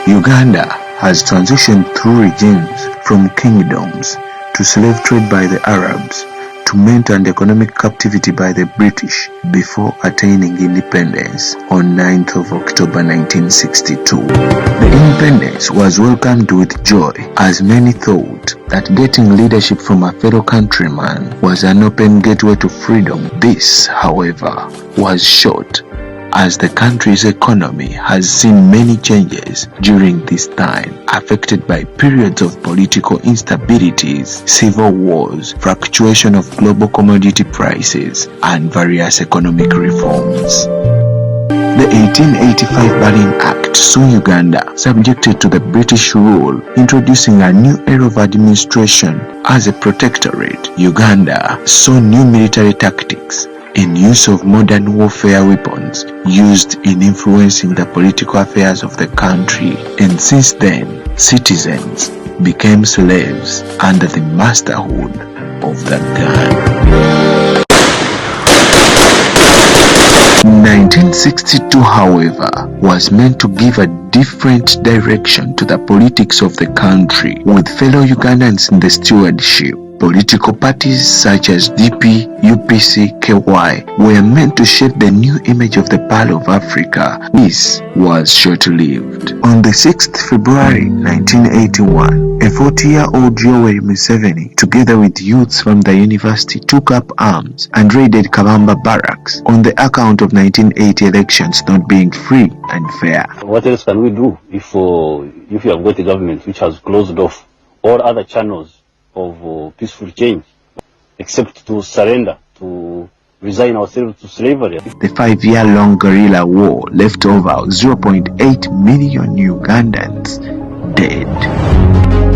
Uganda has transitioned through regimes from kingdoms to slave trade by the Arabs to mental and economic captivity by the British before attaining independence on 9th of October 1962. The independence was welcomed with joy as many thought that getting leadership from a fellow countryman was an open gateway to freedom. This, however, was short, as the country's economy has seen many changes during this time, affected by periods of political instabilities, civil wars, fluctuation of global commodity prices, and various economic reforms. The 1885 Barring Act saw Uganda subjected to the British rule, introducing a new era of administration. As a protectorate, Uganda saw new military tactics in use of modern warfare weapons used in influencing the political affairs of the country, and since then, citizens became slaves under the masterhood of the gun. 1962, however, was meant to give a different direction to the politics of the country, with fellow Ugandans in the stewardship. Political parties such as DP, UPC, KY were meant to shape the new image of the Pearl of Africa. This was short-lived. On the 6th February 1981, a 40-year-old Yoweri Museveni, together with youths from the university, took up arms and raided Kabamba Barracks on the account of 1980 elections not being free and fair. What else can we do if you have got a government which has closed off all other channels of peaceful change, except to surrender, to resign ourselves to slavery? The 5-year-long guerrilla war left over 0.8 million Ugandans dead.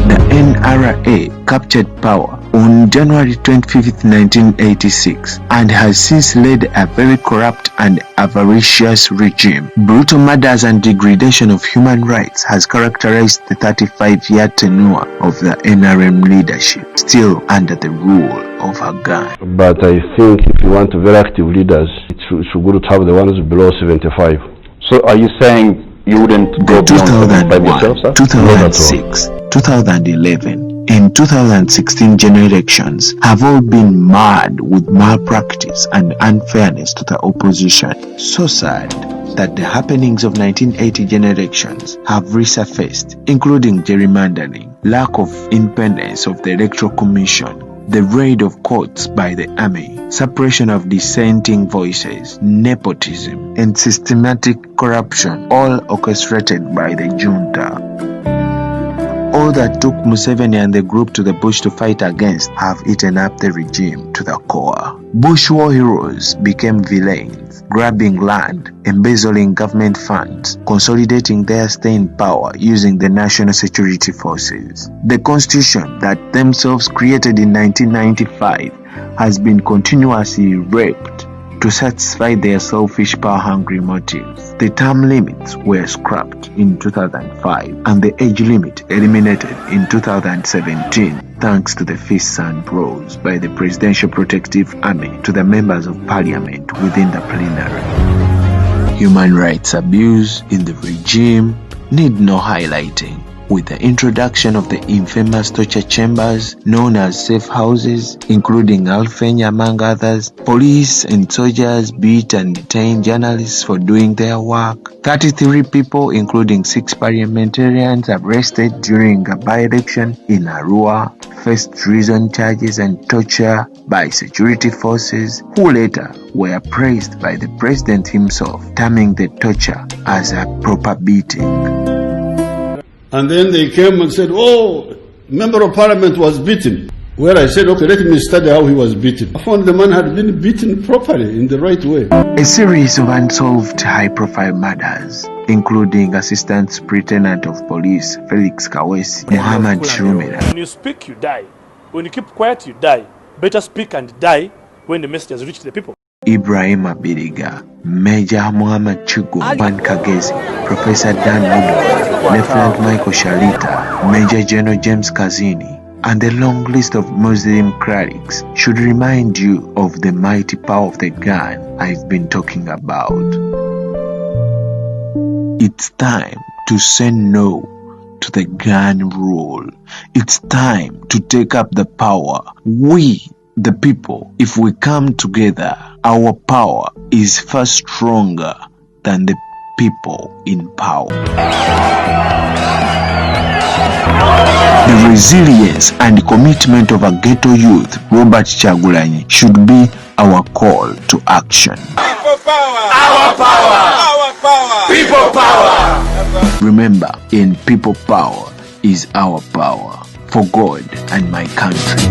The NRA captured power on January 25, 1986, and has since led a very corrupt and avaricious regime. Brutal murders and degradation of human rights has characterized the 35-year tenure of the NRM leadership, still under the rule of a gun. But I think if you want very active leaders, it's good to have the ones below 75. So are you saying you wouldn't go beyond 75 yourself, sir? 2006, 2011, and 2016 general elections have all been marred with malpractice and unfairness to the opposition. So sad that the happenings of 1980 general elections have resurfaced, including gerrymandering, lack of independence of the Electoral Commission, the raid of courts by the army, suppression of dissenting voices, nepotism, and systematic corruption, all orchestrated by the junta. All that took Museveni and the group to the bush to fight against have eaten up the regime to the core. Bush war heroes became villains, grabbing land, embezzling government funds, consolidating their stay in power using the National Security Forces. The constitution that themselves created in 1995 has been continuously raped to satisfy their selfish, power-hungry motives. The term limits were scrapped in 2005 and the age limit eliminated in 2017, thanks to the fists and blows by the Presidential Protective Army to the members of parliament within the plenary. Human rights abuse in the regime need no highlighting, with the introduction of the infamous torture chambers known as safe houses, including Alfenya among others. Police and soldiers beat and detained journalists for doing their work. 33 people, including 6 parliamentarians, arrested during a by-election in Arua, faced treason charges and torture by security forces, who later were praised by the president himself, terming the torture as a proper beating. And then they came and said, oh, member of parliament was beaten. Where I said, okay, let me study how he was beaten. I found the man had been beaten properly, in the right way. A series of unsolved high-profile murders, including Assistant Superintendent of Police Felix Kawesi, Muhammad Shirumira. When you speak, you die. When you keep quiet, you die. Better speak and die when the message has reached the people. Ibrahim Abiriga, Major Muhammad Chugu, Juan Kagezi, Professor Dan Mudo, Lieutenant Michael Shalita, Major General James Kazini, and a long list of Muslim clerics should remind you of the mighty power of the gun I've been talking about. It's time to say no to the gun rule. It's time to take up the power. We, the people, if we come together, our power is far stronger than the people in power. The resilience and commitment of a ghetto youth, Robert Kyagulanyi, should be our call to action. People power! Our power! Our power! People power! Remember, in people power is our power. For God and my country.